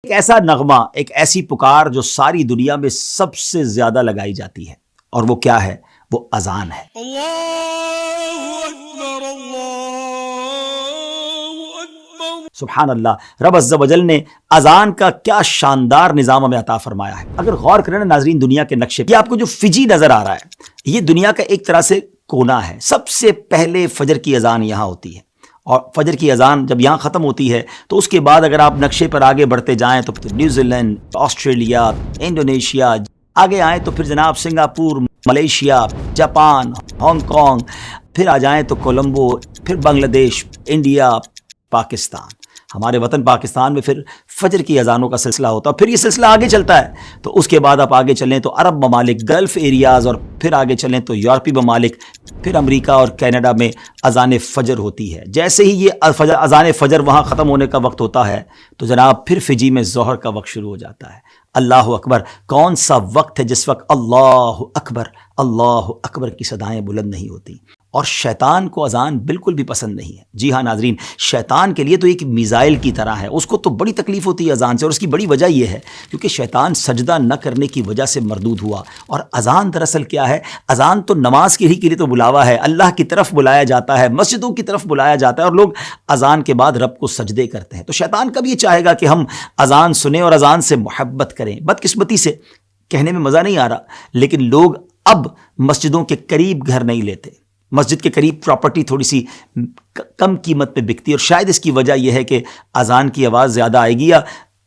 ایک ایسا نغمہ، ایک ایسی پکار جو ساری دنیا میں سب سے زیادہ لگائی جاتی ہے، اور وہ کیا ہے؟ وہ اذان ہے۔ اللہ اکبر اللہ اکبر۔ سبحان اللہ، رب عز و جل نے اذان کا کیا شاندار نظام ہمیں عطا فرمایا ہے۔ اگر غور کریں نا ناظرین دنیا کے نقشے پہ، یہ آپ کو جو فجی نظر آ رہا ہے، یہ دنیا کا ایک طرح سے کونا ہے۔ سب سے پہلے فجر کی اذان یہاں ہوتی ہے، اور فجر کی اذان جب یہاں ختم ہوتی ہے تو اس کے بعد اگر آپ نقشے پر آگے بڑھتے جائیں تو پھر نیوزی لینڈ، آسٹریلیا، انڈونیشیا، آگے آئیں تو پھر جناب Singapore, Malaysia, Japan, Hong Kong آ جائیں تو کولمبو، پھر بنگلہ دیش، انڈیا، پاکستان۔ ہمارے وطن پاکستان میں پھر فجر کی اذانوں کا سلسلہ ہوتا ہے، پھر یہ سلسلہ آگے چلتا ہے تو اس کے بعد آپ آگے چلیں تو عرب ممالک، گلف ایریاز، اور پھر آگے چلیں تو یورپی ممالک، پھر امریکہ اور کینیڈا میں اذان فجر ہوتی ہے۔ جیسے ہی یہ اذان فجر وہاں ختم ہونے کا وقت ہوتا ہے تو جناب پھر فجی میں ظہر کا وقت شروع ہو جاتا ہے۔ اللہ اکبر، کون سا وقت ہے جس وقت اللہ اکبر کی صدائیں بلند نہیں ہوتی؟ اور شیطان کو اذان بالکل بھی پسند نہیں ہے۔ جی ہاں ناظرین، شیطان کے لیے تو ایک میزائل کی طرح ہے، اس کو تو بڑی تکلیف ہوتی ہے اذان سے، اور اس کی بڑی وجہ یہ ہے کیونکہ شیطان سجدہ نہ کرنے کی وجہ سے مردود ہوا۔ اور اذان دراصل کیا ہے؟ اذان تو نماز کے لیے تو بلاوا ہے، اللہ کی طرف بلایا جاتا ہے، مسجدوں کی طرف بلایا جاتا ہے، اور لوگ اذان کے بعد رب کو سجدے کرتے ہیں۔ تو شیطان کب یہ چاہے گا کہ ہم اذان سنیں اور اذان سے محبت کریں؟ بدقسمتی سے کہنے میں مزہ نہیں آ رہا، لیکن لوگ اب مسجدوں کے قریب گھر نہیں لیتے۔ مسجد کے قریب پراپرٹی تھوڑی سی کم قیمت پہ بکتی ہے، اور شاید اس کی وجہ یہ ہے کہ اذان کی آواز زیادہ آئے گی یا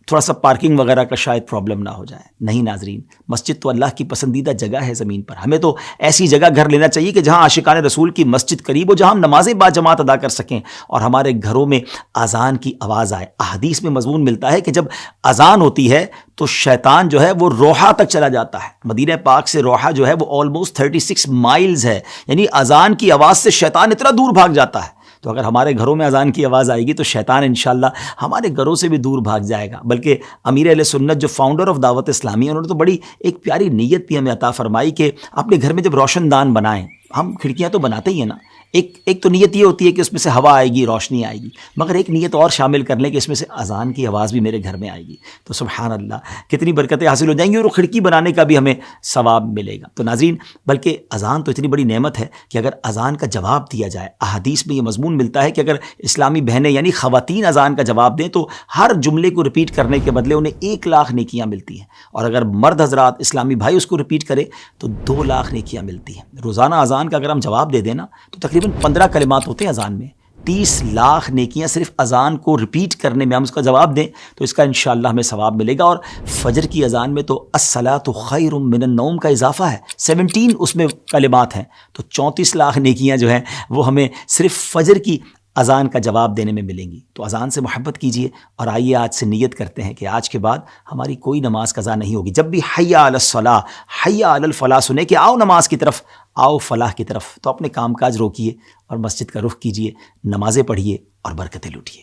تھوڑا سا پارکنگ وغیرہ کا شاید پرابلم نہ ہو جائے۔ نہیں ناظرین، مسجد تو اللہ کی پسندیدہ جگہ ہے زمین پر۔ ہمیں تو ایسی جگہ گھر لینا چاہیے کہ جہاں عاشقان رسول کی مسجد قریب ہو، جہاں ہم نمازیں با جماعت ادا کر سکیں اور ہمارے گھروں میں اذان کی آواز آئے۔ احادیث میں مضمون ملتا ہے کہ جب اذان ہوتی ہے تو شیطان جو ہے وہ روحہ تک چلا جاتا ہے۔ مدینہ پاک سے روحہ جو ہے وہ آلموسٹ 36 مائلز ہے، یعنی اذان کی آواز سے شیطان اتنا دور بھاگ جاتا ہے۔ تو اگر ہمارے گھروں میں اذان کی آواز آئے گی تو شیطان انشاءاللہ ہمارے گھروں سے بھی دور بھاگ جائے گا۔ بلکہ امیر اہل سنت جو فاؤنڈر آف دعوت اسلامی، انہوں نے تو بڑی ایک پیاری نیت بھی ہمیں عطا فرمائی کہ اپنے گھر میں جب روشن دان بنائیں، ہم کھڑکیاں تو بناتے ہی ہیں نا، ایک تو نیت یہ ہوتی ہے کہ اس میں سے ہوا آئے گی، روشنی آئے گی، مگر ایک نیت اور شامل کر لیں کہ اس میں سے اذان کی آواز بھی میرے گھر میں آئے گی، تو سبحان اللہ کتنی برکتیں حاصل ہو جائیں گی، اور کھڑکی بنانے کا بھی ہمیں ثواب ملے گا۔ تو ناظرین، بلکہ اذان تو اتنی بڑی نعمت ہے کہ اگر اذان کا جواب دیا جائے، احادیث میں یہ مضمون ملتا ہے کہ اگر اسلامی بہنیں یعنی خواتین اذان کا جواب دیں تو ہر جملے کو رپیٹ کرنے کے بدلے انہیں 1 لاکھ نیکیاں ملتی ہیں، اور اگر مرد حضرات اسلامی بھائی اس کو رپیٹ کرے تو 2 لاکھ نیکیاں ملتی ہیں۔ روزانہ اذان کا اگر ہم جواب دے دیں نا تو تقریباً 15 کلمات ہوتے ہیں اذان میں، 30 لاکھ نیکیاں صرف اذان کو رپیٹ کرنے میں، ہم اس کا جواب دیں تو اس کا انشاءاللہ ہمیں ثواب ملے گا۔ اور فجر کی اذان میں تو الصلاۃ خیر من النوم کا اضافہ ہے، 17 اس میں کلمات ہیں، تو 34 لاکھ نیکیاں جو ہیں وہ ہمیں صرف فجر کی اذان کا جواب دینے میں ملیں گی۔ تو اذان سے محبت کیجئے، اور آئیے آج سے نیت کرتے ہیں کہ آج کے بعد ہماری کوئی نماز قضا نہیں ہوگی۔ جب بھی حی علی الصلاۃ، حی علی الفلاح سنیں کہ آؤ نماز کی طرف، آؤ فلاح کی طرف، تو اپنے کام کاج روکیے اور مسجد کا رخ کیجئے، نمازیں پڑھیے اور برکتیں لوٹیے۔